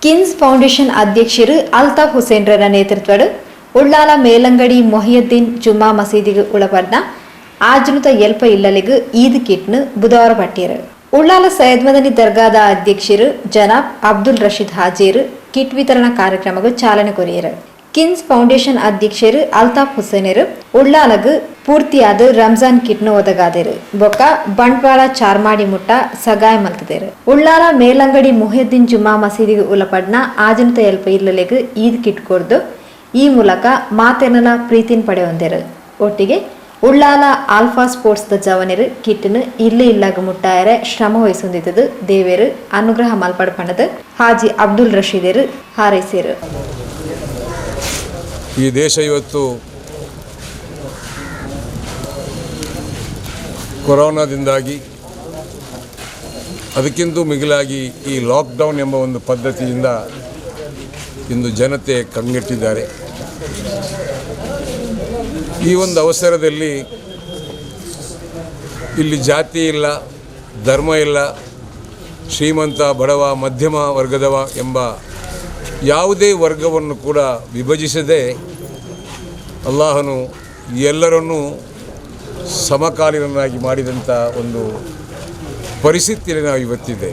ಕಿನ್ಸ್ foundation ಅಧ್ಯಕ್ಷರು ಅಲ್ತಾಫ್ ಹುಸೇನ್ರ ನೇತೃತ್ವದ ಉಳ್ಳಾಲ ಮೇಲಂಗಡಿ ಮೊಹಿಯುದ್ದೀನ್ ಜುಮ್ಮಾ ಮಸೀದಿಗೆ ಒಳಪಡ್ನ ಆಜನುತ ಎಲ್ಪ ಇಲ್ಲಲಿಗೆ ಈದ್ ಕಿಟ್ನು ಬುಧವಾರ ಪಟ್ಟಿಯರು. ಉಳ್ಳಾಲ ಸೈಯದ್ ಮದನಿ ದರ್ಗಾದ ಅಧ್ಯಕ್ಷರು ಜನಾಬ್ ಅಬ್ದುಲ್ ರಶೀದ್ ಹಾಜೀರ್ ಕಿಟ್ ವಿತರಣಾ ಕಾರ್ಯಕ್ರಮಕ್ಕೆ ಚಾಲನೆ ಕೊರಿಯರು. ಕಿನ್ಸ್ ಫೌಂಡೇಶನ್ ಅಧ್ಯಕ್ಷರು ಅಲ್ತಾಫ್ ಹುಸೇನರು ಉಳ್ಳಾಲಗ್ ಪೂರ್ತಿಯಾದ ರಂಜಾನ್ ಕಿಟ್ನು ಒದಗಾದರು. ಬೊಕ್ಕ ಬಂಟ್ವಾಳ ಚಾರ್ಮಾಡಿ ಮುಟ್ಟ ಸಗಾಯ ಮಲ್ತದೇರು. ಉಳ್ಳಾಲ ಮೇಲಂಗಡಿ ಮೊಹಿಯುದ್ದೀನ್ ಜುಮ್ಮಾ ಮಸೀದಿಗೆ ಉಲಪಡ್ನ ಆಜನತ ಎಲ್ಪ ಇಲ್ಲಲೆಗ್ ಈದ್ ಕಿಟ್ ಕೊಡ್ದು ಈ ಮೂಲಕ ಮಾತೆನಲ ಪ್ರೀತಿನ ಪಡೆಯೊಂದೇರು. ಒಟ್ಟಿಗೆ ಉಳ್ಳಾಲ ಆಲ್ಫಾ ಸ್ಪೋರ್ಟ್ಸ್ ದ ಜವನರು ಕಿಟ್ನು ಇಲ್ಲಾಗ ಮುಟ್ಟಾಯರೆ ಶ್ರಮ ವಹಿಸೊಂದಿದ್ದು ದೇವೇರು ಅನುಗ್ರಹ ಮಲ್ಪಡ್ಪಣದ ಹಾಜಿ ಅಬ್ದುಲ್ ರಶೀದರು ಹಾರೈಸಿರು. ಈ ದೇಶ ಇವತ್ತು ಕೊರೋನಾದಿಂದಾಗಿ ಅದಕ್ಕಿಂತ ಮಿಗಿಲಾಗಿ ಈ ಲಾಕ್ಡೌನ್ ಎಂಬ ಒಂದು ಪದ್ಧತಿಯಿಂದ ಇಂದು ಜನತೆ ಕಂಗೆಟ್ಟಿದ್ದಾರೆ. ಈ ಒಂದು ಅವಸರದಲ್ಲಿ ಇಲ್ಲಿ ಜಾತಿ ಇಲ್ಲ, ಧರ್ಮ ಇಲ್ಲ, ಶ್ರೀಮಂತ ಬಡವ ಮಧ್ಯಮ ವರ್ಗದವ ಎಂಬ ಯಾವುದೇ ವರ್ಗವನ್ನು ಕೂಡ ವಿಭಜಿಸದೆ ಅಲ್ಲಾಹನು ಎಲ್ಲರನ್ನೂ ಸಮಕಾಲೀನನಾಗಿ ಮಾಡಿದಂಥ ಒಂದು ಪರಿಸ್ಥಿತಿಯಲ್ಲಿ ನಾವು ಇವತ್ತಿದೆ.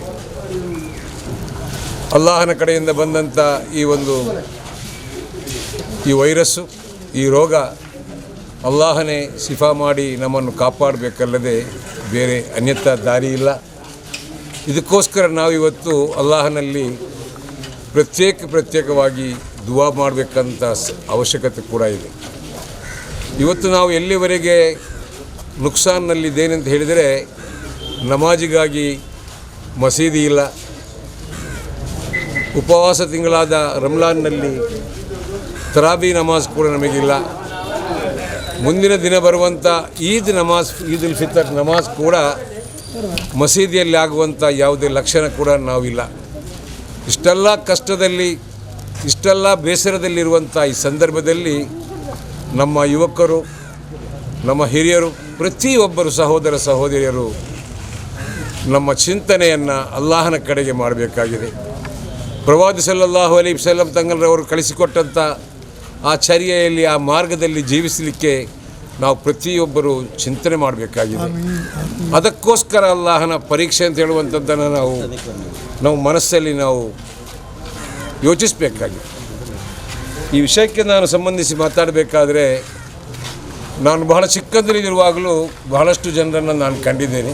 ಅಲ್ಲಾಹನ ಕಡೆಯಿಂದ ಬಂದಂಥ ಈ ವೈರಸ್ಸು, ಈ ರೋಗ ಅಲ್ಲಾಹನೇ ಶಿಫಾ ಮಾಡಿ ನಮ್ಮನ್ನು ಕಾಪಾಡಬೇಕಲ್ಲದೆ ಬೇರೆ ಅನ್ಯಥಾ ದಾರಿ ಇಲ್ಲ. ಇದಕ್ಕೋಸ್ಕರ ನಾವು ಇವತ್ತು ಅಲ್ಲಾಹನಲ್ಲಿ ಪ್ರತ್ಯೇಕವಾಗಿ ದುವಾ ಮಾಡಬೇಕಂತ ಅವಶ್ಯಕತೆ ಕೂಡ ಇದೆ. ಇವತ್ತು ನಾವು ಎಲ್ಲಿವರೆಗೆ ನುಕ್ಸಾನ್ನಲ್ಲಿದ್ದೇನೆಂತ ಹೇಳಿದರೆ, ನಮಾಜಿಗಾಗಿ ಮಸೀದಿ ಇಲ್ಲ, ಉಪವಾಸ ತಿಂಗಳಾದ ರಂಜಾನ್ನಲ್ಲಿ ತರಾಬಿ ನಮಾಜ್ ಕೂಡ ನಮಗಿಲ್ಲ, ಮುಂದಿನ ದಿನ ಬರುವಂಥ ಈದ್ ಉಲ್ ಫಿತರ್ ನಮಾಜ್ ಕೂಡ ಮಸೀದಿಯಲ್ಲಿ ಆಗುವಂಥ ಯಾವುದೇ ಲಕ್ಷಣ ಕೂಡ ನಾವಿಲ್ಲ. ಇಷ್ಟೆಲ್ಲ ಕಷ್ಟದಲ್ಲಿ, ಇಷ್ಟೆಲ್ಲ ಬೇಸರದಲ್ಲಿರುವಂಥ ಈ ಸಂದರ್ಭದಲ್ಲಿ ನಮ್ಮ ಯುವಕರು, ನಮ್ಮ ಹಿರಿಯರು, ಪ್ರತಿಯೊಬ್ಬರು ಸಹೋದರ ಸಹೋದರಿಯರು ನಮ್ಮ ಚಿಂತನೆಯನ್ನು ಅಲ್ಲಾಹನ ಕಡೆಗೆ ಮಾಡಬೇಕಾಗಿದೆ. ಪ್ರವಾದಿ ಸಲ್ಲಲ್ಲಾಹು ಅಲೈಹಿ ವಸಲ್ಲಂ ತಂಗರವರು ಕಳಿಸಿಕೊಟ್ಟಂಥ ಆ ಚರ್ಯೆಯಲ್ಲಿ, ಆ ಮಾರ್ಗದಲ್ಲಿ ಜೀವಿಸಲಿಕ್ಕೆ ನಾವು ಪ್ರತಿಯೊಬ್ಬರು ಚಿಂತನೆ ಮಾಡಬೇಕಾಗಿದೆ. ಅದಕ್ಕೋಸ್ಕರ ಅಲ್ಲಾಹನ ಪರೀಕ್ಷೆ ಅಂತ ಹೇಳುವಂಥದ್ದನ್ನು ನಾವು ಮನಸ್ಸಲ್ಲಿ ನಾವು ಯೋಚಿಸಬೇಕಾಗಿದೆ. ಈ ವಿಷಯಕ್ಕೆ ನಾನು ಸಂಬಂಧಿಸಿ ಮಾತಾಡಬೇಕಾದ್ರೆ, ನಾನು ಬಹಳ ಚಿಕ್ಕಂದಿರುವಾಗಲೂ ಬಹಳಷ್ಟು ಜನರನ್ನು ನಾನು ಕಂಡಿದ್ದೇನೆ.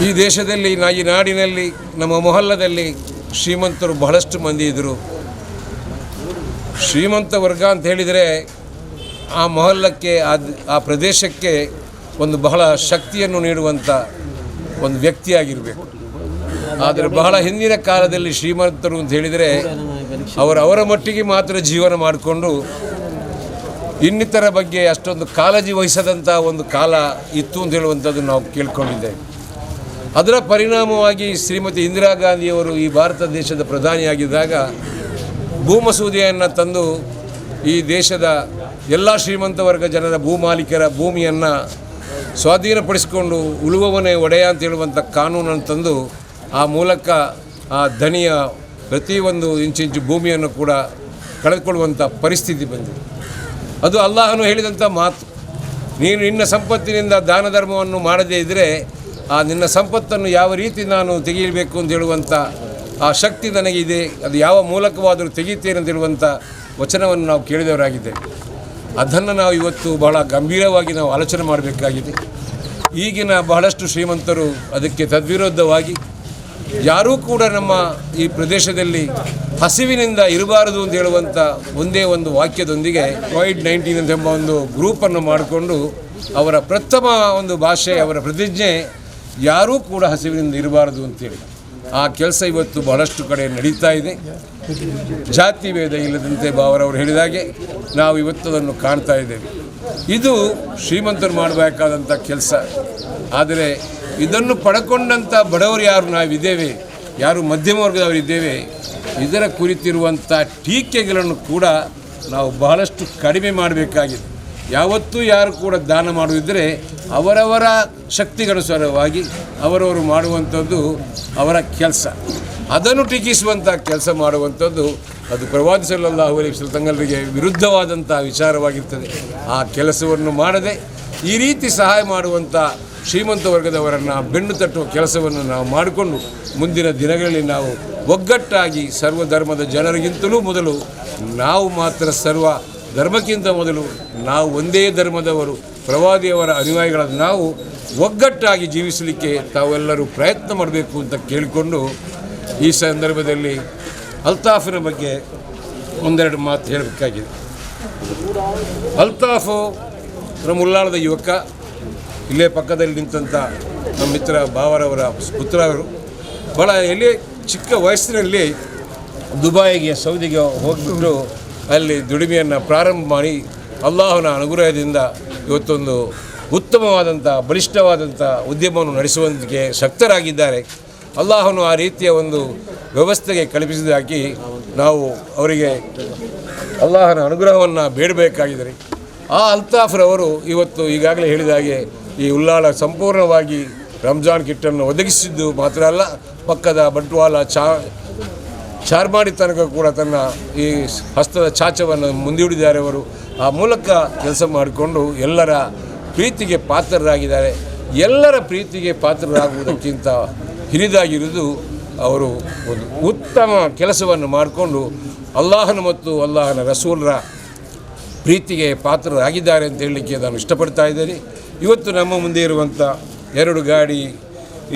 ಈ ದೇಶದಲ್ಲಿ, ಈ ನಾಡಿನಲ್ಲಿ, ನಮ್ಮ ಮೊಹಲ್ಲದಲ್ಲಿ ಶ್ರೀಮಂತರು ಬಹಳಷ್ಟು ಮಂದಿ ಇದ್ದರು. ಶ್ರೀಮಂತ ವರ್ಗ ಅಂತ ಹೇಳಿದರೆ ಆ ಮೊಹಲ್ಲಕ್ಕೆ, ಆ ಪ್ರದೇಶಕ್ಕೆ ಒಂದು ಬಹಳ ಶಕ್ತಿಯನ್ನು ನೀಡುವಂಥ ಒಂದು ವ್ಯಕ್ತಿಯಾಗಿರಬೇಕು. ಆದರೆ ಬಹಳ ಹಿಂದಿನ ಕಾಲದಲ್ಲಿ ಶ್ರೀಮಂತರು ಅಂತ ಹೇಳಿದರೆ ಅವರ ಮಟ್ಟಿಗೆ ಮಾತ್ರ ಜೀವನ ಮಾಡಿಕೊಂಡು ಇನ್ನಿತರ ಬಗ್ಗೆ ಅಷ್ಟೊಂದು ಕಾಳಜಿ ವಹಿಸದಂಥ ಒಂದು ಕಾಲ ಇತ್ತು ಅಂತ ಹೇಳುವಂಥದ್ದು ನಾವು ಕೇಳ್ಕೊಂಡಿದ್ದೇವೆ. ಅದರ ಪರಿಣಾಮವಾಗಿ ಶ್ರೀಮತಿ ಇಂದಿರಾ ಗಾಂಧಿಯವರು ಈ ಭಾರತ ದೇಶದ ಪ್ರಧಾನಿಯಾಗಿದ್ದಾಗ ಭೂಮಸೂದೆಯನ್ನು ತಂದು ಈ ದೇಶದ ಎಲ್ಲ ಶ್ರೀಮಂತ ವರ್ಗ ಜನರ ಭೂಮಾಲೀಕರ ಭೂಮಿಯನ್ನು ಸ್ವಾಧೀನಪಡಿಸಿಕೊಂಡು ಉಳುವವನೇ ಒಡೆಯ ಅಂತ ಹೇಳುವಂಥ ಕಾನೂನನ್ನು ತಂದು ಆ ಮೂಲಕ ಆ ಧನಿಯ ಪ್ರತಿಯೊಂದು ಇಂಚಿಂಚು ಭೂಮಿಯನ್ನು ಕೂಡ ಕಳೆದುಕೊಳ್ಳುವಂಥ ಪರಿಸ್ಥಿತಿ ಬಂದಿದೆ. ಅದು ಅಲ್ಲಾಹನು ಹೇಳಿದಂಥ ಮಾತು. ನೀನು ನಿನ್ನ ಸಂಪತ್ತಿನಿಂದ ದಾನ ಧರ್ಮವನ್ನು ಮಾಡದೇ ಇದ್ದರೆ ಆ ನಿನ್ನ ಸಂಪತ್ತನ್ನು ಯಾವ ರೀತಿ ನಾನು ತೆಗೆಯಬೇಕು ಅಂತ ಹೇಳುವಂಥ ಆ ಶಕ್ತಿ ನನಗಿದೆ, ಅದು ಯಾವ ಮೂಲಕವಾದರೂ ತೆಗೀತೇನೆ ಅಂತ ಹೇಳುವಂಥ ವಚನವನ್ನು ನಾವು ಕೇಳಿದವರಾಗಿದ್ದೇವೆ. ಅದನ್ನು ನಾವು ಇವತ್ತು ಬಹಳ ಗಂಭೀರವಾಗಿ ನಾವು ಆಲೋಚನೆ ಮಾಡಬೇಕಾಗಿದೆ. ಈಗಿನ ಬಹಳಷ್ಟು ಶ್ರೀಮಂತರು ಅದಕ್ಕೆ ತದ್ವಿರುದ್ಧವಾಗಿ ಯಾರೂ ಕೂಡ ನಮ್ಮ ಈ ಪ್ರದೇಶದಲ್ಲಿ ಹಸಿವಿನಿಂದ ಇರಬಾರದು ಅಂತ ಹೇಳುವಂಥ ಒಂದೇ ಒಂದು ವಾಕ್ಯದೊಂದಿಗೆ ಕೋವಿಡ್-19 ಎಂಬ ಒಂದು ಗ್ರೂಪನ್ನು ಮಾಡಿಕೊಂಡು ಅವರ ಪ್ರಥಮ ಒಂದು ಭಾಷೆ, ಅವರ ಪ್ರತಿಜ್ಞೆ ಯಾರೂ ಕೂಡ ಹಸಿವಿನಿಂದ ಇರಬಾರದು ಅಂತೇಳಿ ಆ ಕೆಲಸ ಇವತ್ತು ಬಹಳಷ್ಟು ಕಡೆ ನಡೀತಾ ಇದೆ. ಜಾತಿ ಭೇದ ಇಲ್ಲದಂತೆ ಬಾವರವರು ಹೇಳಿದಾಗೆ ನಾವು ಇವತ್ತು ಅದನ್ನು ಕಾಣ್ತಾ ಇದ್ದೇವೆ. ಇದು ಶ್ರೀಮಂತರು ಮಾಡಬೇಕಾದಂಥ ಕೆಲಸ. ಆದರೆ ಇದನ್ನು ಪಡ್ಕೊಂಡಂಥ ಬಡವರು ಯಾರು ನಾವಿದ್ದೇವೆ, ಯಾರು ಮಧ್ಯಮ ವರ್ಗದವರಿದ್ದೇವೆ, ಇದರ ಕುರಿತಿರುವಂಥ ಟೀಕೆಗಳನ್ನು ಕೂಡ ನಾವು ಬಹಳಷ್ಟು ಕಡಿಮೆ ಮಾಡಬೇಕಾಗಿದೆ. ಯಾವತ್ತೂ ಯಾರು ಕೂಡ ದಾನ ಮಾಡುವುದಿದ್ದರೆ ಅವರವರ ಶಕ್ತಿಗನುಸಾರವಾಗಿ ಅವರವರು ಮಾಡುವಂಥದ್ದು ಅವರ ಕೆಲಸ. ಅದನ್ನು ಟೀಕಿಸುವಂಥ ಕೆಲಸ ಮಾಡುವಂಥದ್ದು ಅದು ಪ್ರವಾದಿ ಸಲ್ಲಲ್ಲಾಹು ಅಲೈಹಿ ವಸಲ್ಲಂ ತಂಗರಿಗೆ ವಿರುದ್ಧವಾದಂಥ ವಿಚಾರವಾಗಿರ್ತದೆ. ಆ ಕೆಲಸವನ್ನು ಮಾಡದೆ ಈ ರೀತಿ ಸಹಾಯ ಮಾಡುವಂಥ ಶ್ರೀಮಂತ ವರ್ಗದವರನ್ನು ಬೆನ್ನು ತಟ್ಟುವ ಕೆಲಸವನ್ನು ನಾವು ಮಾಡಿಕೊಂಡು ಮುಂದಿನ ದಿನಗಳಲ್ಲಿ ನಾವು ಒಗ್ಗಟ್ಟಾಗಿ ಸರ್ವಧರ್ಮದ ಜನರಿಗಿಂತಲೂ ಮೊದಲು ನಾವು ಮಾತ್ರ ಸರ್ವ ಧರ್ಮಕ್ಕಿಂತ ಮೊದಲು ನಾವು ಒಂದೇ ಧರ್ಮದವರು ಪ್ರವಾದಿಯವರ ಅನುಯಾಯಿಗಳಾದ ನಾವು ಒಗ್ಗಟ್ಟಾಗಿ ಜೀವಿಸಲಿಕ್ಕೆ ತಾವೆಲ್ಲರೂ ಪ್ರಯತ್ನ ಮಾಡಬೇಕು ಅಂತ ಕೇಳಿಕೊಂಡು ಈ ಸಂದರ್ಭದಲ್ಲಿ ಅಲ್ತಾಫಿನ ಬಗ್ಗೆ ಒಂದೆರಡು ಮಾತು ಹೇಳಬೇಕಾಗಿದೆ. ಅಲ್ತಾಫು ನಮ್ಮ ಉಳ್ಳಾಳದ ಯುವಕ, ಇಲ್ಲೇ ಪಕ್ಕದಲ್ಲಿ ನಿಂತಂಥ ನಮ್ಮ ಮಿತ್ರ ಬಾವರವರ ಪುತ್ರ ಅವರು. ಭಾಳ ಎಲ್ಲಿ ಚಿಕ್ಕ ವಯಸ್ಸಿನಲ್ಲಿ ದುಬೈಗೆ ಸೌದಿಗೆ ಹೋಗಿಬಿಟ್ಟು ಅಲ್ಲಿ ದುಡಿಮೆಯನ್ನು ಪ್ರಾರಂಭ ಮಾಡಿ ಅಲ್ಲಾಹನ ಅನುಗ್ರಹದಿಂದ ಇವತ್ತೊಂದು ಉತ್ತಮವಾದಂಥ ಬಲಿಷ್ಠವಾದಂಥ ಉದ್ಯಮವನ್ನು ನಡೆಸುವಂತೆ ಶಕ್ತರಾಗಿದ್ದಾರೆ. ಅಲ್ಲಾಹನು ಆ ರೀತಿಯ ಒಂದು ವ್ಯವಸ್ಥೆಗೆ ಕಲ್ಪಿಸಿದಾಗಿ ನಾವು ಅವರಿಗೆ ಅಲ್ಲಾಹನ ಅನುಗ್ರಹವನ್ನು ಬೇಡಬೇಕಾಗಿದ್ದಾರೆ. ಆ ಅಲ್ತಾಫ್ರವರು ಇವತ್ತು ಈಗಾಗಲೇ ಹೇಳಿದ ಹಾಗೆ ಈ ಉಳ್ಳಾಳ ಸಂಪೂರ್ಣವಾಗಿ ರಂಜಾನ್ ಕಿಟ್ಟನ್ನು ಒದಗಿಸಿದ್ದು ಮಾತ್ರ ಅಲ್ಲ, ಪಕ್ಕದ ಬಂಟ್ವಾಳ ಚಾರ್ಮಾಡಿ ತನಕ ಕೂಡ ತನ್ನ ಈ ಹಸ್ತದ ಚಾಚವನ್ನು ಮುಂದೂಡಿದ್ದಾರೆ. ಅವರು ಆ ಮೂಲಕ ಕೆಲಸ ಮಾಡಿಕೊಂಡು ಎಲ್ಲರ ಪ್ರೀತಿಗೆ ಪಾತ್ರರಾಗಿದ್ದಾರೆ. ಎಲ್ಲರ ಪ್ರೀತಿಗೆ ಪಾತ್ರರಾಗುವುದಕ್ಕಿಂತ ಹಿರಿದಾಗಿರುವುದು ಅವರು ಒಂದು ಉತ್ತಮ ಕೆಲಸವನ್ನು ಮಾಡಿಕೊಂಡು ಅಲ್ಲಾಹನ ಮತ್ತು ಅಲ್ಲಾಹನ ರಸೂಲರ ಪ್ರೀತಿಗೆ ಪಾತ್ರರಾಗಿದ್ದಾರೆ ಅಂತ ಹೇಳಲಿಕ್ಕೆ ನಾನು ಇಷ್ಟಪಡ್ತಾ ಇದ್ದೇನೆ. ಇವತ್ತು ನಮ್ಮ ಮುಂದೆ ಇರುವಂಥ 2 ಗಾಡಿ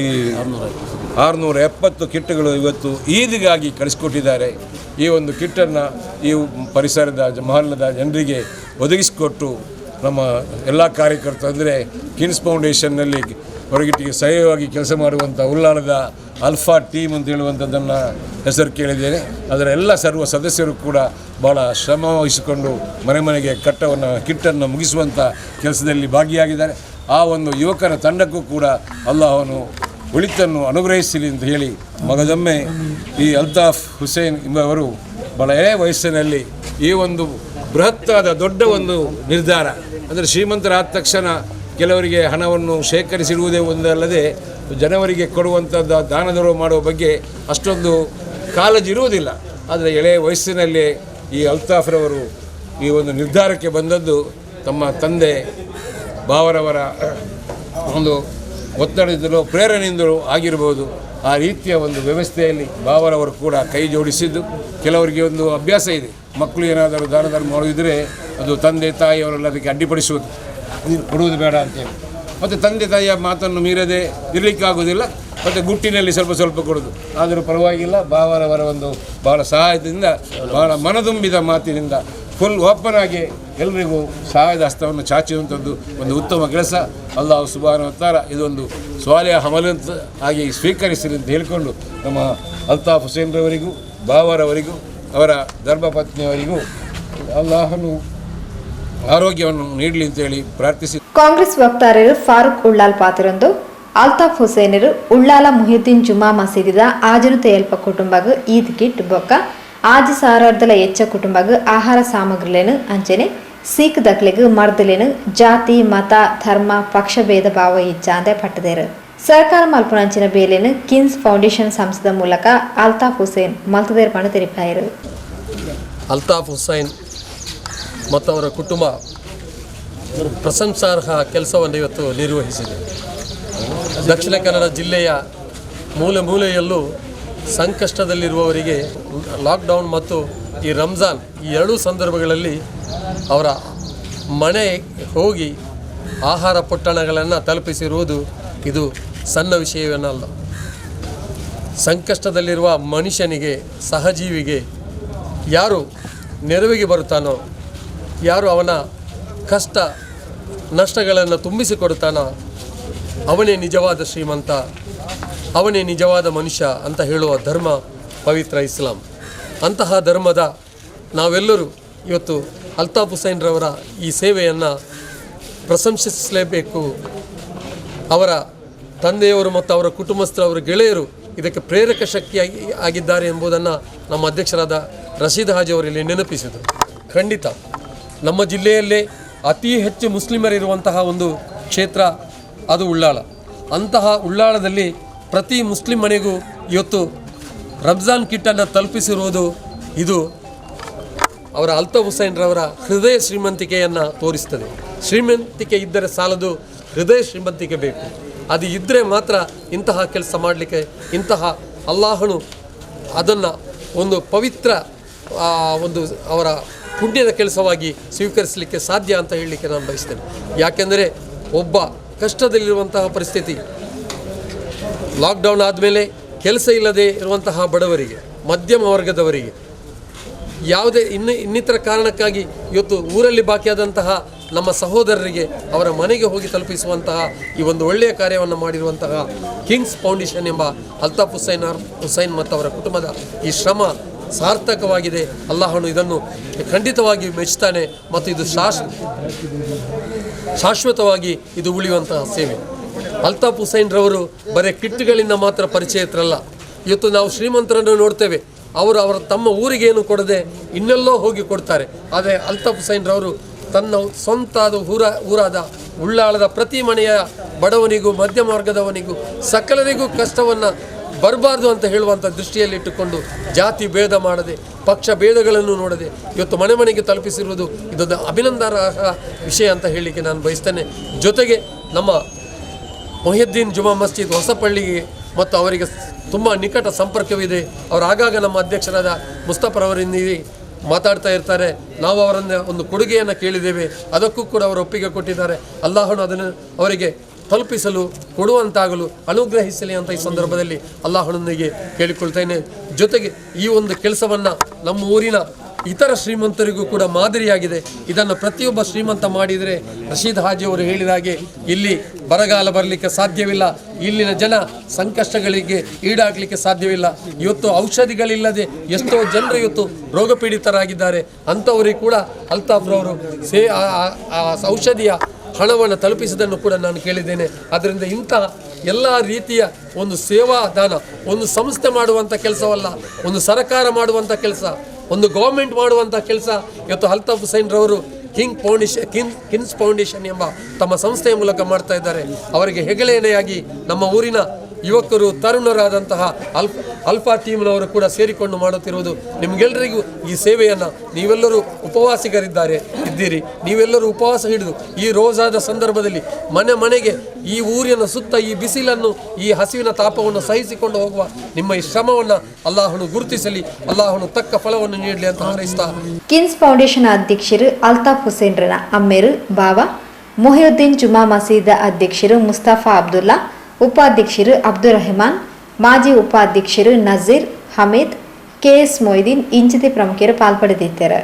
ಈ 670 ಕಿಟ್ಗಳು ಇವತ್ತು ಈದ್ಗಾಗಿ ಕಳಿಸ್ಕೊಟ್ಟಿದ್ದಾರೆ. ಈ ಒಂದು ಕಿಟ್ಟನ್ನು ಈ ಪರಿಸರದ ಮಹಲ್ಲದ ಜನರಿಗೆ ಒದಗಿಸಿಕೊಟ್ಟು ನಮ್ಮ ಎಲ್ಲ ಕಾರ್ಯಕರ್ತರು ಅಂದರೆ ಕಿನ್ಸ್ ಫೌಂಡೇಶನ್ನಲ್ಲಿ ಹೊರಗಿಟ್ಟಿಗೆ ಸಹಾಯವಾಗಿ ಕೆಲಸ ಮಾಡುವಂಥ ಉಳ್ಳಾಳದ ಅಲ್ಫಾ ಟೀಮ್ ಅಂತ ಹೇಳುವಂಥದ್ದನ್ನು ಹೆಸರು ಕೇಳಿದ್ದೇನೆ. ಅದರ ಎಲ್ಲ ಸರ್ವ ಸದಸ್ಯರು ಕೂಡ ಭಾಳ ಶ್ರಮ ವಹಿಸಿಕೊಂಡು ಮನೆಗೆ ಕಿಟ್ಟನ್ನು ಮುಗಿಸುವಂಥ ಕೆಲಸದಲ್ಲಿ ಭಾಗಿಯಾಗಿದ್ದಾರೆ. ಆ ಒಂದು ಯುವಕರ ತಂಡಕ್ಕೂ ಕೂಡ ಅಲ್ಲಾಹನು ಒಳಿತನ್ನು ಅನುಗ್ರಹಿಸಲಿ ಅಂತ ಹೇಳಿ ಮಗದೊಮ್ಮೆ ಈ ಅಲ್ತಾಫ್ ಹುಸೇನ್ ಎಂಬವರು ಭಾಳ ಎಳೆ ವಯಸ್ಸಿನಲ್ಲಿ ಈ ಒಂದು ಬೃಹತ್ತಾದ ದೊಡ್ಡ ಒಂದು ನಿರ್ಧಾರ ಅಂದರೆ ಶ್ರೀಮಂತರಾದ ತಕ್ಷಣ ಕೆಲವರಿಗೆ ಹಣವನ್ನು ಶೇಖರಿಸಿಡುವುದೇ ಒಂದಲ್ಲದೆ ಜನವರಿಗೆ ಕೊಡುವಂಥದ್ದು ದಾನಧರ್ಮ ಮಾಡುವ ಬಗ್ಗೆ ಅಷ್ಟೊಂದು ಕಾಳಜಿ ಇರುವುದಿಲ್ಲ. ಆದರೆ ಎಳೆಯ ವಯಸ್ಸಿನಲ್ಲಿ ಈ ಅಲ್ತಾಫ್ರವರು ಈ ಒಂದು ನಿರ್ಧಾರಕ್ಕೆ ಬಂದದ್ದು ತಮ್ಮ ತಂದೆ ಬಾವರವರ ಒಂದು ಒತ್ತಡದಿಂದಲೂ ಪ್ರೇರಣೆಯಿಂದಲೂ ಆಗಿರ್ಬೋದು. ಆ ರೀತಿಯ ಒಂದು ವ್ಯವಸ್ಥೆಯಲ್ಲಿ ಬಾವರವರು ಕೂಡ ಕೈ ಜೋಡಿಸಿದ್ದು. ಕೆಲವರಿಗೆ ಒಂದು ಅಭ್ಯಾಸ ಇದೆ, ಮಕ್ಕಳು ಏನಾದರೂ ದಾನಧರ್ಮ ಮಾಡುವುದಿದ್ರೆ ಅದು ತಂದೆ ತಾಯಿಯವರೆಲ್ಲ ಅದಕ್ಕೆ ಅಡ್ಡಿಪಡಿಸುವುದು, ಕೊಡುವುದು ಬೇಡ ಅಂತೇಳಿ. ಮತ್ತು ತಂದೆ ತಾಯಿಯ ಮಾತನ್ನು ಮೀರದೆ ಇರಲಿಕ್ಕಾಗೋದಿಲ್ಲ, ಮತ್ತು ಗುಟ್ಟಿನಲ್ಲಿ ಸ್ವಲ್ಪ ಕೊಡೋದು. ಆದರೂ ಪರವಾಗಿಲ್ಲ, ಬಾವರವರ ಒಂದು ಭಾಳ ಸಹಾಯದಿಂದ ಭಾಳ ಮನದುಂಬಿದ ಮಾತಿನಿಂದ ಫುಲ್ ಓಪನ್ ಆಗಿ ಎಲ್ಲರಿಗೂ ಸಹಾಯದ ಹಸ್ತವನ್ನು ಚಾಚುವಂಥದ್ದು ಒಂದು ಉತ್ತಮ ಕೆಲಸ. ಅಲ್ಲಾಹು ಸುಬ್ಹಾನಹು ವ ತಆಲಾ ಇದೊಂದು ಸ್ವಾಲಿಹ ಅಮಲಂತ ಆಗಿ ಸ್ವೀಕರಿಸಲಿ ಅಂತ ಹೇಳಿಕೊಂಡು ನಮ್ಮ ಅಲ್ತಾಫ್ ಹುಸೇನ್ರವರಿಗೂ ಬಾವರವರಿಗೂ ಅವರ ಧರ್ಮಪತ್ನಿಯವರಿಗೂ ಅಲ್ಲಾಹನು ಆರೋಗ್ಯವನ್ನು ನೀಡಲಿ ಅಂತೇಳಿ ಪ್ರಾರ್ಥಿಸಿ. ಕಾಂಗ್ರೆಸ್ ವಕ್ತಾರರು ಫಾರೂಕ್ ಉಳ್ಳಾಲ್ ಪಾತ್ರೊಂದು ಅಲ್ತಾಫ್ ಹುಸೇನರು ಉಳ್ಳಾಲ ಮುಹಿಯುದ್ದೀನ್ ಜುಮಾ ಮಸೀದಿದ ಆಜನು ತೇಲ್ಪ ಕುಟುಂಬಗ ಈದ್ ಕಿಟ್ ಬೊಕ್ಕ ಆಜಿ ಸಾರಾರ್ದಲ ಎಚ್ಚ ಕುಟುಂಬಗ ಆಹಾರ ಸಾಮಗ್ರಿಲೇನು ಅಂಚೆನೆ ಸಿಖ್ ದಕ್ಲೆಗ್ ಮರ್ದಲೇನು ಜಾತಿ ಮತ ಧರ್ಮ ಪಕ್ಷ ಭೇದ ಭಾವ ಇಚ್ಛ ಅಂತ ಪಟ್ಟದೇರು. ಸರ್ಕಾರ ಮಲ್ಪುನಂಚಿನ ಬೇಲೇನು ಕಿನ್ಸ್ ಫೌಂಡೇಶನ್ ಸಂಸ್ಥದ ಮೂಲಕ ಅಲ್ತಾಫ್ ಹುಸೇನ್ ಮಲ್ತದೇರ್ ಪಣ ತೆರಿಪಾಯರು. ಅಲ್ತಾಫ್ ಹುಸೇನ್ ಮತ್ತು ಅವರ ಕುಟುಂಬ ಪ್ರಶಂಸಾರ್ಹ ಕೆಲಸವನ್ನು ಇವತ್ತು ನಿರ್ವಹಿಸಿದೆ. ದಕ್ಷಿಣ ಕನ್ನಡ ಜಿಲ್ಲೆಯ ಮೂಲೆಯಲ್ಲೂ ಸಂಕಷ್ಟದಲ್ಲಿರುವವರಿಗೆ ಲಾಕ್ಡೌನ್ ಮತ್ತು ಈ ರಂಜಾನ್ ಈ ಎರಡೂ ಸಂದರ್ಭಗಳಲ್ಲಿ ಅವರ ಮನೆ ಹೋಗಿ ಆಹಾರ ಪೊಟ್ಟಣಗಳನ್ನು ತಲುಪಿಸಿರುವುದು ಇದು ಸಣ್ಣ ವಿಷಯವನ್ನಲ್ಲ. ಸಂಕಷ್ಟದಲ್ಲಿರುವ ಮನುಷ್ಯನಿಗೆ, ಸಹಜೀವಿಗೆ ಯಾರು ನೆರವಿಗೆ ಬರುತ್ತಾನೋ, ಯಾರು ಅವನ ಕಷ್ಟ ನಷ್ಟಗಳನ್ನು ತುಂಬಿಸಿಕೊಡುತ್ತಾನೋ ಅವನೇ ನಿಜವಾದ ಶ್ರೀಮಂತ, ಅವನೇ ನಿಜವಾದ ಮನುಷ್ಯ ಅಂತ ಹೇಳುವ ಧರ್ಮ ಪವಿತ್ರ ಇಸ್ಲಾಂ. ಅಂತಹ ಧರ್ಮದ ನಾವೆಲ್ಲರೂ ಇವತ್ತು ಅಲ್ತಾಫ್ ಹುಸೇನ್ರವರ ಈ ಸೇವೆಯನ್ನು ಪ್ರಶಂಸಿಸಲೇಬೇಕು. ಅವರ ತಂದೆಯವರು ಮತ್ತು ಅವರ ಕುಟುಂಬಸ್ಥರು, ಅವರ ಗೆಳೆಯರು ಇದಕ್ಕೆ ಪ್ರೇರಕ ಶಕ್ತಿಯಾಗಿ ಆಗಿದ್ದಾರೆ ಎಂಬುದನ್ನು ನಮ್ಮ ಅಧ್ಯಕ್ಷರಾದ ರಶೀದ್ ಹಾಜಿ ಅವರಲ್ಲಿ ನೆನಪಿಸಿದರು. ಖಂಡಿತ ನಮ್ಮ ಜಿಲ್ಲೆಯಲ್ಲೇ ಅತಿ ಹೆಚ್ಚು ಮುಸ್ಲಿಮರಿರುವಂತಹ ಒಂದು ಕ್ಷೇತ್ರ ಅದು ಉಳ್ಳಾಳ. ಅಂತಹ ಉಳ್ಳಾಳದಲ್ಲಿ ಪ್ರತಿ ಮುಸ್ಲಿಂ ಮನೆಗೂ ಇವತ್ತು ರಂಜಾನ್ ಕಿಟ್ಟನ್ನು ತಲುಪಿಸಿರುವುದು ಇದು ಅವರ ಅಲ್ತಾಫ್ ಹುಸೈನ್ರವರ ಹೃದಯ ಶ್ರೀಮಂತಿಕೆಯನ್ನು ತೋರಿಸ್ತದೆ. ಶ್ರೀಮಂತಿಕೆ ಇದ್ದರೆ ಸಾಲದು, ಹೃದಯ ಶ್ರೀಮಂತಿಕೆ ಬೇಕು. ಅದು ಇದ್ದರೆ ಮಾತ್ರ ಇಂತಹ ಕೆಲಸ ಮಾಡಲಿಕ್ಕೆ, ಇಂತಹ ಅಲ್ಲಾಹನು ಅದನ್ನು ಒಂದು ಪವಿತ್ರ ಒಂದು ಅವರ ಪುಣ್ಯದ ಕೆಲಸವಾಗಿ ಸ್ವೀಕರಿಸಲಿಕ್ಕೆ ಸಾಧ್ಯ ಅಂತ ಹೇಳಲಿಕ್ಕೆ ನಾನು ಬಯಸ್ತೇನೆ. ಯಾಕೆಂದರೆ ಒಬ್ಬ ಕಷ್ಟದಲ್ಲಿರುವಂತಹ ಪರಿಸ್ಥಿತಿ, ಲಾಕ್ಡೌನ್ ಆದಮೇಲೆ ಕೆಲಸ ಇಲ್ಲದೆ ಇರುವಂತಹ ಬಡವರಿಗೆ, ಮಧ್ಯಮ ವರ್ಗದವರಿಗೆ, ಯಾವುದೇ ಇನ್ನಿತರ ಕಾರಣಕ್ಕಾಗಿ ಇವತ್ತು ಊರಲ್ಲಿ ಬಾಕಿಯಾದಂತಹ ನಮ್ಮ ಸಹೋದರರಿಗೆ ಅವರ ಮನೆಗೆ ಹೋಗಿ ತಲುಪಿಸುವಂತಹ ಈ ಒಂದು ಒಳ್ಳೆಯ ಕಾರ್ಯವನ್ನು ಮಾಡಿರುವಂತಹ ಕಿಂಗ್ಸ್ ಫೌಂಡೇಶನ್ ಎಂಬ ಅಲ್ತಾಫ್ ಹುಸೈನ್ ಮತ್ತು ಅವರ ಕುಟುಂಬದ ಈ ಶ್ರಮ ಸಾರ್ಥಕವಾಗಿದೆ. ಅಲ್ಲಾಹನು ಇದನ್ನು ಖಂಡಿತವಾಗಿ ಮೆಚ್ಚುತ್ತಾನೆ ಮತ್ತು ಇದು ಶಾಶ್ವತವಾಗಿ ಇದು ಉಳಿಯುವಂತಹ ಸೇವೆ. ಅಲ್ತಾಫ್ ಹುಸೈನ್ರವರು ಬರೀ ಕಿಟ್ಗಳಿಂದ ಮಾತ್ರ ಪರಿಚಯಿತರಲ್ಲ. ಇವತ್ತು ನಾವು ಶ್ರೀಮಂತರನ್ನು ನೋಡ್ತೇವೆ, ಅವರು ಅವರ ತಮ್ಮ ಊರಿಗೇನು ಕೊಡದೆ ಇನ್ನೆಲ್ಲೋ ಹೋಗಿ ಕೊಡ್ತಾರೆ. ಆದರೆ ಅಲ್ತಾಫ್ ಹುಸೈನ್ರವರು ತನ್ನ ಸ್ವಂತ ಊರಾದ ಉಳ್ಳಾಳದ ಪ್ರತಿ ಮನೆಯ ಬಡವನಿಗೂ ಮಧ್ಯಮ ವರ್ಗದವನಿಗೂ ಸಕಲರಿಗೂ ಕಷ್ಟವನ್ನು ಬರಬಾರ್ದು ಅಂತ ಹೇಳುವಂಥ ದೃಷ್ಟಿಯಲ್ಲಿಟ್ಟುಕೊಂಡು ಜಾತಿ ಭೇದ ಮಾಡದೆ, ಪಕ್ಷ ಭೇದಗಳನ್ನು ನೋಡದೆ ಇವತ್ತು ಮನೆ ಮನೆಗೆ ತಲುಪಿಸಿರುವುದು ಇದೊಂದು ಅಭಿನಂದನಾರ್ಹ ವಿಷಯ ಅಂತ ಹೇಳಲಿಕ್ಕೆ ನಾನು ಬಯಸ್ತೇನೆ. ಜೊತೆಗೆ ನಮ್ಮ ಮೊಹಿಯುದ್ದೀನ್ ಜುಮಾ ಮಸ್ಜಿದ್ ಹೊಸಪಳ್ಳಿಗೆ ಮತ್ತು ಅವರಿಗೆ ತುಂಬ ನಿಕಟ ಸಂಪರ್ಕವಿದೆ. ಅವರು ಆಗಾಗ ನಮ್ಮ ಅಧ್ಯಕ್ಷರಾದ ಮುಸ್ತಫರವರಿಂದ ಮಾತಾಡ್ತಾ ಇರ್ತಾರೆ. ನಾವು ಅವರನ್ನು ಒಂದು ಕೊಡುಗೆಯನ್ನು ಕೇಳಿದ್ದೇವೆ, ಅದಕ್ಕೂ ಕೂಡ ಅವರು ಒಪ್ಪಿಗೆ ಕೊಟ್ಟಿದ್ದಾರೆ. ಅಲ್ಲಾಹನು ಅದನ್ನು ಅವರಿಗೆ ತಲುಪಿಸಲು ಕೊಡುವಂತಾಗಲು ಅನುಗ್ರಹಿಸಲಿ ಅಂತ ಈ ಸಂದರ್ಭದಲ್ಲಿ ಅಲ್ಲಾಹನೊಂದಿಗೆ ಕೇಳಿಕೊಳ್ತೇನೆ. ಜೊತೆಗೆ ಈ ಒಂದು ಕೆಲಸವನ್ನು ನಮ್ಮ ಊರಿನ ಇತರ ಶ್ರೀಮಂತರಿಗೂ ಕೂಡ ಮಾದರಿಯಾಗಿದೆ. ಇದನ್ನು ಪ್ರತಿಯೊಬ್ಬ ಶ್ರೀಮಂತ ಮಾಡಿದರೆ, ರಶೀದ್ ಹಾಜಿ ಅವರು ಹೇಳಿದ ಹಾಗೆ ಇಲ್ಲಿ ಬರಗಾಲ ಬರಲಿಕ್ಕೆ ಸಾಧ್ಯವಿಲ್ಲ, ಇಲ್ಲಿನ ಜನ ಸಂಕಷ್ಟಗಳಿಗೆ ಈಡಾಗಲಿಕ್ಕೆ ಸಾಧ್ಯವಿಲ್ಲ. ಇವತ್ತು ಔಷಧಿಗಳಿಲ್ಲದೆ ಎಷ್ಟೋ ಜನರು ಇವತ್ತು ರೋಗ ಪೀಡಿತರಾಗಿದ್ದಾರೆ. ಅಂಥವರಿಗೆ ಕೂಡ ಅಲ್ತಾಫ್ರವರು ಔಷಧಿಯ ಹಣವನ್ನು ತಲುಪಿಸಿದ್ದನ್ನು ಕೂಡ ನಾನು ಕೇಳಿದ್ದೇನೆ. ಆದ್ದರಿಂದ ಇಂತಹ ಎಲ್ಲ ರೀತಿಯ ಒಂದು ಸೇವಾ ದಾನ ಒಂದು ಸಂಸ್ಥೆ ಮಾಡುವಂಥ ಕೆಲಸವಲ್ಲ, ಒಂದು ಸರ್ಕಾರ ಮಾಡುವಂಥ ಕೆಲಸ, ಒಂದು ಗೌರ್ಮೆಂಟ್ ಮಾಡುವಂಥ ಕೆಲಸ ಇವತ್ತು ಅಲ್ತಾಫ್ ಹುಸೈನ್ರವರು ಕಿಂಗ್ಸ್ ಫೌಂಡೇಶನ್ ಎಂಬ ತಮ್ಮ ಸಂಸ್ಥೆಯ ಮೂಲಕ ಮಾಡ್ತಾ ಇದ್ದಾರೆ. ಅವರಿಗೆ ಹೆಗಲೇನೆಯಾಗಿ ನಮ್ಮ ಊರಿನ ಯುವಕರು ತರುಣರಾದಂತಹ ಅಲ್ಫಾ ಟೀಮ್ನವರು ಕೂಡ ಸೇರಿಕೊಂಡು ಮಾಡುತ್ತಿರುವುದು. ನಿಮಗೆಲ್ಲರಿಗೂ ಈ ಸೇವೆಯನ್ನು, ನೀವೆಲ್ಲರೂ ಇದ್ದೀರಿ, ನೀವೆಲ್ಲರೂ ಉಪವಾಸ ಹಿಡಿದು ಈ ರೋಜಾದ ಸಂದರ್ಭದಲ್ಲಿ ಮನೆ ಮನೆಗೆ ಈ ಊರಿನ ಸುತ್ತ ಈ ಬಿಸಿಲನ್ನು, ಈ ಹಸಿವಿನ ತಾಪವನ್ನು ಸಹಿಸಿಕೊಂಡು ಹೋಗುವ ನಿಮ್ಮ ಈ ಶ್ರಮವನ್ನು ಅಲ್ಲಾಹನು ಗುರುತಿಸಲಿ, ಅಲ್ಲಾಹನು ತಕ್ಕ ಫಲವನ್ನು ನೀಡಲಿ ಅಂತ ಹಾರೈಸ್ತಾ, ಕಿಂಗ್ಸ್ ಫೌಂಡೇಶನ್ ಅಧ್ಯಕ್ಷರು ಅಲ್ತಾಫ್ ಹುಸೇನ್ರನ ಅಮ್ಮೇರು ಬಾವ, ಮೊಹಿಯುದ್ದೀನ್ ಜುಮಾ ಮಸೀದ್ ಅಧ್ಯಕ್ಷರು ಮುಸ್ತಫಾ ಅಬ್ದುಲ್ಲಾ, ಉಪಾಧ್ಯಕ್ಷರು ಅಬ್ದುಲ್ ರೆಹಮಾನ್, ಮಾಜಿ ಉಪಾಧ್ಯಕ್ಷರು ನಜೀರ್ ಹಮೀದ್, ಕೆಎಸ್ ಮೊಯ್ದೀನ್ ಇಂಚಿತೆ ಪ್ರಮುಖರು ಪಾಲ್ಪಡೆದಿದ್ದಾರೆ.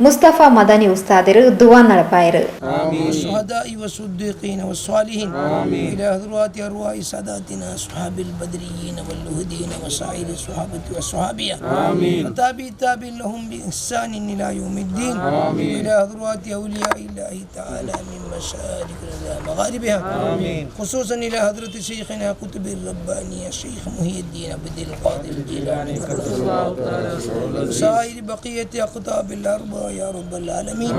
ಮುಸ್ತಫಾ ಮದನಿ ಉಸ್ತಾದರು ದುವಾ ನಡಪಾಯರು. الشهداء والصديقين والصالحين إلى حضرات أرواح ساداتنا أصحاب البدريين واللهدين وسائر الصحابة والصحابية وتابعين لهم بإحسان إلى يوم الدين إلى حضرات أولياء الله تعالى من مشارق إلى مغاربها خصوصا إلى حضرة شيخنا قطب الرباني الشيخ محي الدين عبد القادر الجيلاني وسائر بقية أقطاب الأربعة يا رب العالمين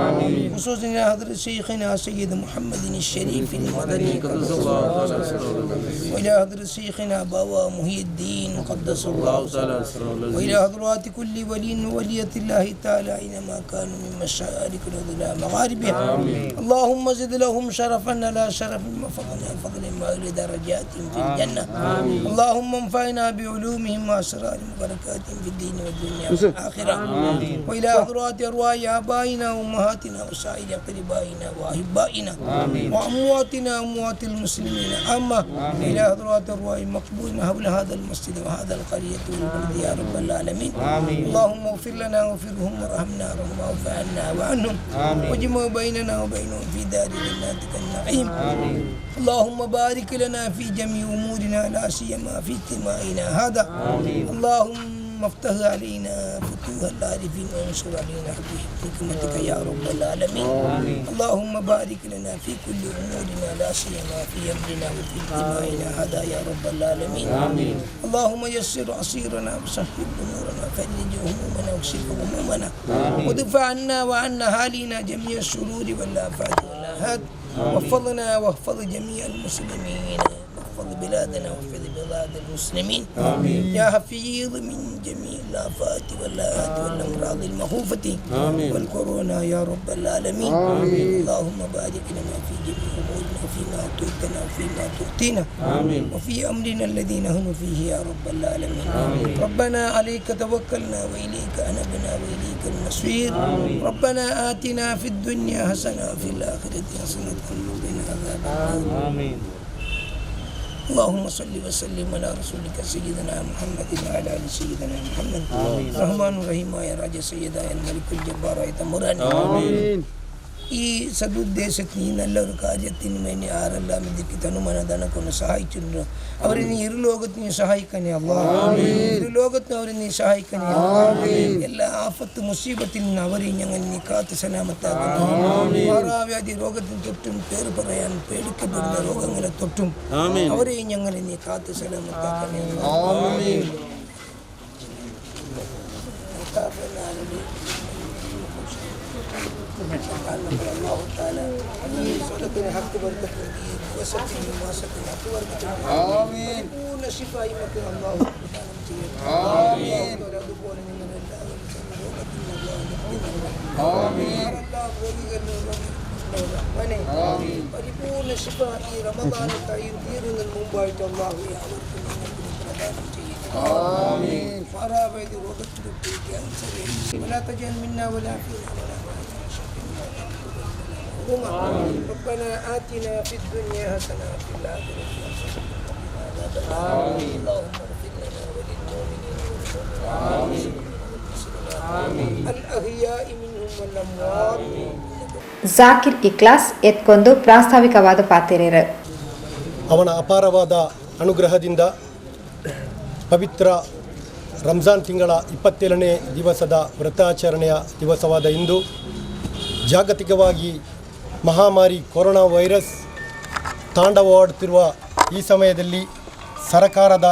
خصوصا إلى حضرة شيخنا سيد محمد الشريف المدني قدس الله وإلى حضرة شيخنا بابا محي الدين قدس الله وإلى حضرات كل ولي وولية الله تعالى أينما كانوا من مشارق إلى مغاربها اللهم زد لهم شرفا على شرف وفضلا فضلا وأعلى درجاتهم في الجنة اللهم انفعنا بعلومهم وأسرارهم وبركاتهم في الدين والدنيا والآخرة وإلى حضرات أرواح آبائنا وأمهاتنا وسائر أقربائنا وأحبائنا وأمواتنا وأموات المسلمين عامة إلى حضرات أرواح مقبولين حول هذا المسجد وهذا القرية والبلد يا رب العالمين اللهم اغفر لنا واغفرهم وارحمنا واعف عنا وعنهم واجمع بيننا وبينهم في دار جناتك النعيم اللهم بارك لنا في جميع أمورنا لا سيما في اجتماعنا هذا اللهم افتح علينا فتوح العارفين وانشر علينا بحكمتك يا رب العالمين اللهم بارك لنا في كل أمورنا لا سيما في أمرنا وفي اجتماعنا هذا يا رب العالمين اللهم يسر عسيرنا وسهل أمورنا فرج همومنا واكشف همومنا ودفع عنا وعن أهالينا جميع الشرور والآفات والآهات واحفظنا واحفظ جميع المسلمين واحفظ بلادنا واحفظ بلاد المسلمين يا حفيظ من جميع الآفات والآهات والأمراض المخوفة والكورونا يا رب العالمين اللهم بارك لنا في جميع أمورنا وفيما أعطيتنا وفيما تؤتينا وفي أمرنا الذي نحن فيه يا رب العالمين ربنا عليك توكلنا وإليك أنبنا وإليك المصير ربنا آتنا في الدنيا حسنة وفي الآخرة حسنة وقنا عذاب النار اللهم صل وسلم على رسولك سيدنا محمد وعلى آل سيدنا محمد رحمن الرحيم يا راجا سيدا يا الملك الجبار يا تمران ഈ സദുദ്ദേശത്തിന് ഈ നല്ലൊരു കാര്യത്തിന് വേണ്ടി ആരെല്ലാം ഇതിക്ക് തനുമനധനം കൊണ്ട് സഹായിച്ചിട്ടുണ്ടോ അവരെ നീ ഇരുലോകത്തിന് സഹായിക്കണേ അല്ലാഹ് ഇരുലോകത്തിന് അവരെ നീ സഹായിക്കണേ എല്ലാ ആഫത്ത് മുസീബത്തിൽ നിന്ന് അവരെ ഞങ്ങൾ നീ കാത്ത് സലാമത്താക്കണേ മാറാവ്യാധി രോഗത്തിന് തൊട്ടും പേര് പറയാൻ പേടിക്കപ്പെടുന്ന രോഗങ്ങളെ തൊട്ടും അവരെ ഞങ്ങളെ നീ കാത്ത് സലാമത്താക്കണേ Allah Taala ini sodaknya hak berkat di kuasati masa hak berkat amin pun sifai maka Allah amin amin amin परिपूर्ण शिफा रमजान तायीन तीरुन मुंबई Allah ya आमीन फारा वैद रोगत दुख कैंसर वला तजन मिन्ना वला फीना ربنا آتنا في الدنيا حسنة وفي الآخرة حسنة وقنا عذاب النار اللهم اغفر لنا وللمؤمنين والمؤمنات الأحياء منهم والأموات ಜಾಕಿರ್ ಇಕ್ಲಾಸ್ ಎತ್ಕೊಂಡು ಪ್ರಾಸ್ತಾವಿಕವಾದ ಪಾತೆರೇರು ಅವನ ಅಪಾರವಾದ ಅನುಗ್ರಹದಿಂದ ಪವಿತ್ರ ರಂಜಾನ್ ತಿಂಗಳ 27ನೇ ದಿವಸದ ವ್ರತಾಚರಣೆಯ ದಿವಸವಾದ ಇಂದು ಜಾಗತಿಕವಾಗಿ ಮಹಾಮಾರಿ ಕೊರೋನಾ ವೈರಸ್ ತಾಂಡವವಾಡುತ್ತಿರುವ ಈ ಸಮಯದಲ್ಲಿ ಸರಕಾರದ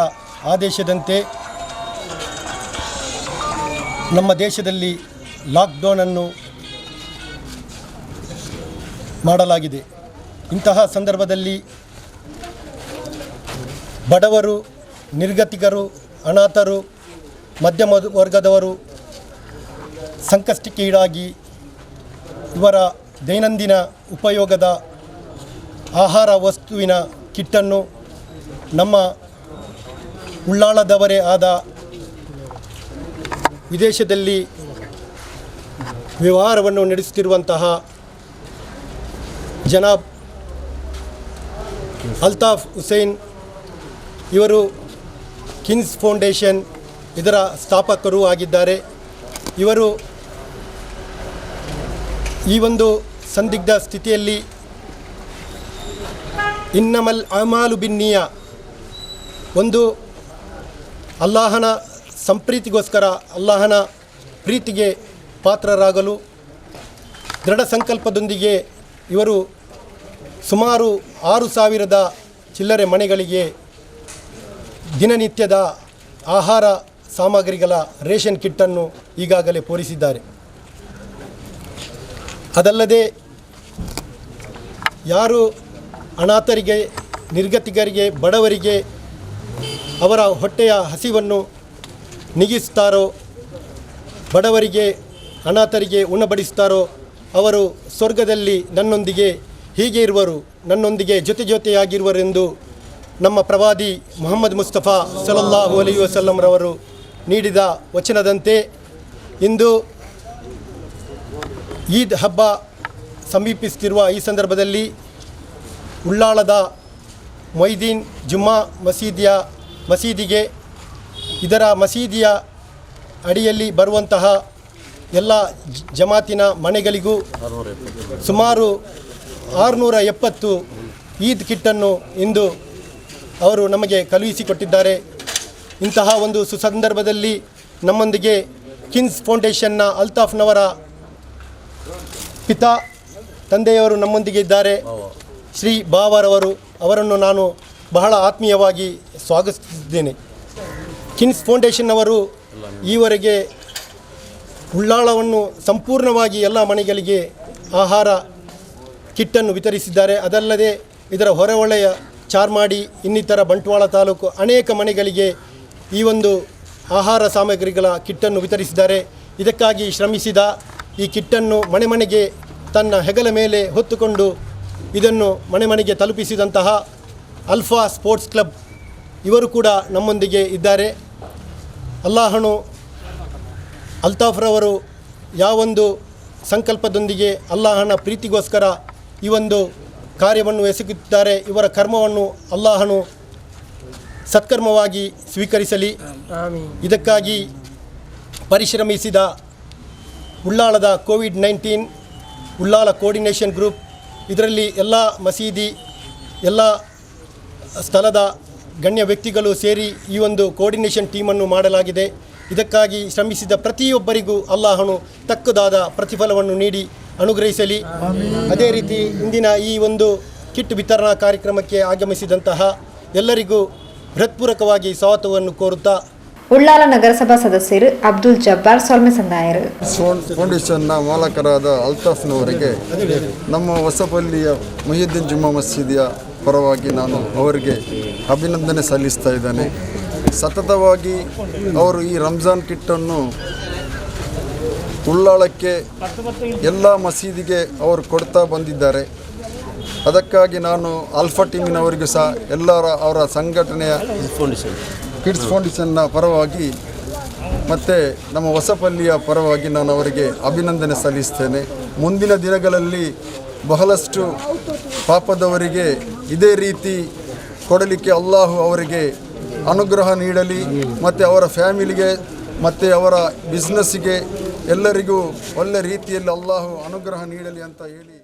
ಆದೇಶದಂತೆ ನಮ್ಮ ದೇಶದಲ್ಲಿ ಲಾಕ್ಡೌನನ್ನು ಮಾಡಲಾಗಿದೆ. ಇಂತಹ ಸಂದರ್ಭದಲ್ಲಿ ಬಡವರು, ನಿರ್ಗತಿಕರು, ಅನಾಥರು, ಮಧ್ಯಮ ವರ್ಗದವರು ಸಂಕಷ್ಟಕ್ಕೆ ಈಡಾಗಿ ಇವರ ದೈನಂದಿನ ಉಪಯೋಗದ ಆಹಾರ ವಸ್ತುವಿನ ಕಿಟ್ಟನ್ನು ನಮ್ಮ ಉಳ್ಳಾಳದವರೇ ಆದ ವಿದೇಶದಲ್ಲಿ ವ್ಯವಹಾರವನ್ನು ನಡೆಸುತ್ತಿರುವಂತಹ ಜನಾಬ್ ಅಲ್ತಾಫ್ ಹುಸೇನ್ ಇವರು ಕಿನ್ಸ್ ಫೌಂಡೇಶನ್ ಇದರ ಸ್ಥಾಪಕರು ಆಗಿದ್ದಾರೆ. ಇವರು ಈ ಒಂದು ಸಂದಿಗ್ಧ ಸ್ಥಿತಿಯಲ್ಲಿ ಇನ್ನಮಲ್ ಅಮಾಲು ಬಿನ್ನಿಯ ಒಂದು ಅಲ್ಲಾಹನ ಸಂಪ್ರೀತಿಗೋಸ್ಕರ, ಅಲ್ಲಾಹನ ಪ್ರೀತಿಗೆ ಪಾತ್ರರಾಗಲು ದೃಢ ಸಂಕಲ್ಪದೊಂದಿಗೆ ಇವರು ಸುಮಾರು 6,000 ಚಿಲ್ಲರೆ ಮನೆಗಳಿಗೆ ದಿನನಿತ್ಯದ ಆಹಾರ ಸಾಮಗ್ರಿಗಳ ರೇಷನ್ ಕಿಟ್ಟನ್ನು ಈಗಾಗಲೇ ಪೂರೈಸಿದ್ದಾರೆ. ಅದಲ್ಲದೆ ಯಾರು ಅನಾಥರಿಗೆ, ನಿರ್ಗತಿಕರಿಗೆ, ಬಡವರಿಗೆ ಅವರ ಹೊಟ್ಟೆಯ ಹಸಿವನ್ನು ನೀಗಿಸ್ತಾರೋ, ಬಡವರಿಗೆ, ಅನಾಥರಿಗೆ ಉಣಬಡಿಸ್ತಾರೋ ಅವರು ಸ್ವರ್ಗದಲ್ಲಿ ನನ್ನೊಂದಿಗೆ ಹೀಗೆ ಇರುವರು, ನನ್ನೊಂದಿಗೆ ಜೊತೆಯಾಗಿರುವರೆಂದು ನಮ್ಮ ಪ್ರವಾದಿ ಮುಹಮ್ಮದ್ ಮುಸ್ತಫಾ ಸಲ್ಲಲ್ಲಾಹು ಅಲೈಹಿ ವಸಲ್ಲಂರವರು ನೀಡಿದ ವಚನದಂತೆ ಇಂದು ಈದ್ ಹಬ್ಬ ಸಮೀಪಿಸುತ್ತಿರುವ ಈ ಸಂದರ್ಭದಲ್ಲಿ ಉಳ್ಳಾಳದ ಮೊಯ್ದೀನ್ ಜುಮ್ಮಾ ಮಸೀದಿಗೆ ಇದರ ಮಸೀದಿಯ ಅಡಿಯಲ್ಲಿ ಬರುವಂತಹ ಎಲ್ಲ ಜಮಾತಿನ ಮನೆಗಳಿಗೂ ಸುಮಾರು 670 ಈದ್ ಕಿಟ್ಟನ್ನು ಇಂದು ಅವರು ನಮಗೆ ಕಳುಹಿಸಿಕೊಟ್ಟಿದ್ದಾರೆ. ಇಂತಹ ಒಂದು ಸುಸಂದರ್ಭದಲ್ಲಿ ನಮ್ಮೊಂದಿಗೆ ಕಿನ್ಸ್ ಫೌಂಡೇಶನ್ನ ಅಲ್ತಾಫ್ನವರ ಪಿತಾ ತಂದೆಯವರು ನಮ್ಮೊಂದಿಗೆ ಇದ್ದಾರೆ. ಶ್ರೀ ಬಾವರವರು, ಅವರನ್ನು ನಾನು ಬಹಳ ಆತ್ಮೀಯವಾಗಿ ಸ್ವಾಗತಿಸಿದ್ದೇನೆ. ಕಿನ್ಸ್ ಫೌಂಡೇಶನ್ನವರು ಈವರೆಗೆ ಉಳ್ಳಾಳವನ್ನು ಸಂಪೂರ್ಣವಾಗಿ ಎಲ್ಲ ಮನೆಗಳಿಗೆ ಆಹಾರ ಕಿಟ್ಟನ್ನು ವಿತರಿಸಿದ್ದಾರೆ. ಅದಲ್ಲದೆ ಇದರ ಹೊರವಲಯ ಚಾರ್ಮಾಡಿ ಇನ್ನಿತರ ಬಂಟ್ವಾಳ ತಾಲೂಕು ಅನೇಕ ಮನೆಗಳಿಗೆ ಈ ಒಂದು ಆಹಾರ ಸಾಮಗ್ರಿಗಳ ಕಿಟ್ಟನ್ನು ವಿತರಿಸಿದ್ದಾರೆ. ಇದಕ್ಕಾಗಿ ಶ್ರಮಿಸಿದ ಈ ಕಿಟ್ಟನ್ನು ಮನೆ ಮನೆಗೆ ತನ್ನ ಹೆಗಲ ಮೇಲೆ ಹೊತ್ತುಕೊಂಡು ಇದನ್ನು ಮನೆ ಮನೆಗೆ ತಲುಪಿಸಿದಂತಹ ಅಲ್ಫಾ ಸ್ಪೋರ್ಟ್ಸ್ ಕ್ಲಬ್ ಇವರು ಕೂಡ ನಮ್ಮೊಂದಿಗೆ ಇದ್ದಾರೆ. ಅಲ್ಲಾಹನು ಅಲ್ತಾಫ್ರವರು ಯಾವೊಂದು ಸಂಕಲ್ಪದೊಂದಿಗೆ ಅಲ್ಲಾಹನ ಪ್ರೀತಿಗೋಸ್ಕರ ಈ ಒಂದು ಕಾರ್ಯವನ್ನು ಎಸಗುತ್ತಿದ್ದಾರೆ, ಇವರ ಕರ್ಮವನ್ನು ಅಲ್ಲಾಹನು ಸತ್ಕರ್ಮವಾಗಿ ಸ್ವೀಕರಿಸಲಿ. ಇದಕ್ಕಾಗಿ ಪರಿಶ್ರಮಿಸಿದ ಉಳ್ಳಾಳದ ಕೋವಿಡ್-19 ಉಳ್ಳಾಳ ಕೋರ್ಡಿನೇಷನ್ ಗ್ರೂಪ್, ಇದರಲ್ಲಿ ಎಲ್ಲ ಮಸೀದಿ ಎಲ್ಲ ಸ್ಥಳದ ಗಣ್ಯ ವ್ಯಕ್ತಿಗಳು ಸೇರಿ ಈ ಒಂದು ಕೋರ್ಡಿನೇಷನ್ ಟೀಮನ್ನು ಮಾಡಲಾಗಿದೆ. ಇದಕ್ಕಾಗಿ ಶ್ರಮಿಸಿದ ಪ್ರತಿಯೊಬ್ಬರಿಗೂ ಅಲ್ಲಾಹನು ತಕ್ಕದಾದ ಪ್ರತಿಫಲವನ್ನು ನೀಡಿ ಅನುಗ್ರಹಿಸಲಿ. ಅದೇ ರೀತಿ ಇಂದಿನ ಈ ಒಂದು ಕಿಟ್ ವಿತರಣಾ ಕಾರ್ಯಕ್ರಮಕ್ಕೆ ಆಗಮಿಸಿದಂತಹ ಎಲ್ಲರಿಗೂ ಹೃತ್ಪೂರ್ವಕವಾಗಿ ಸ್ವಾಗತವನ್ನು ಕೋರುತ್ತಾ ಉಳ್ಳಾಲ ನಗರಸಭಾ ಸದಸ್ಯರು ಅಬ್ದುಲ್ ಜಬ್ಬಾರ್ ಸೊಲ್ಮೆ ಸಂದಾಯರು. ಫೌಂಡೇಶನ್ನ ಮಾಲಕರಾದ ಅಲ್ತಾಫ್ನವರಿಗೆ ನಮ್ಮ ಹೊಸಪಲ್ಲಿಯ ಮೊಹಿಯುದ್ದೀನ್ ಜುಮ್ಮಾ ಮಸೀದಿಯ ಪರವಾಗಿ ನಾನು ಅವರಿಗೆ ಅಭಿನಂದನೆ ಸಲ್ಲಿಸ್ತಾ ಇದ್ದೇನೆ. ಸತತವಾಗಿ ಅವರು ಈ ರಂಜಾನ್ ಕಿಟ್ಟನ್ನು ಉಳ್ಳಾಳಕ್ಕೆ ಎಲ್ಲ ಮಸೀದಿಗೆ ಅವರು ಕೊಡ್ತಾ ಬಂದಿದ್ದಾರೆ. ಅದಕ್ಕಾಗಿ ನಾನು ಆಲ್ಫಾ ಟೀಮಿನವರಿಗೂ ಸಹ ಅವರ ಸಂಘಟನೆಯ ಕಿಡ್ಸ್ ಫೌಂಡೇಶನ್ನ ಪರವಾಗಿ ಮತ್ತು ನಮ್ಮ ಹೊಸಪಲ್ಲಿಯ ಪರವಾಗಿ ನಾನು ಅವರಿಗೆ ಅಭಿನಂದನೆ ಸಲ್ಲಿಸ್ತೇನೆ. ಮುಂದಿನ ದಿನಗಳಲ್ಲಿ ಬಹಳಷ್ಟು ಪಾಪದವರಿಗೆ ಇದೇ ರೀತಿ ಕೊಡಲಿಕ್ಕೆ ಅಲ್ಲಾಹು ಅವರಿಗೆ ಅನುಗ್ರಹ ನೀಡಲಿ ಮತ್ತು ಅವರ ಫ್ಯಾಮಿಲಿಗೆ ಮತ್ತು ಅವರ ಬಿಸ್ನೆಸ್ಸಿಗೆ ಎಲ್ಲರಿಗೂ ಒಳ್ಳೆ ರೀತಿಯಲ್ಲಿ ಅಲ್ಲಾಹು ಅನುಗ್ರಹ ನೀಡಲಿ ಅಂತ ಹೇಳಿ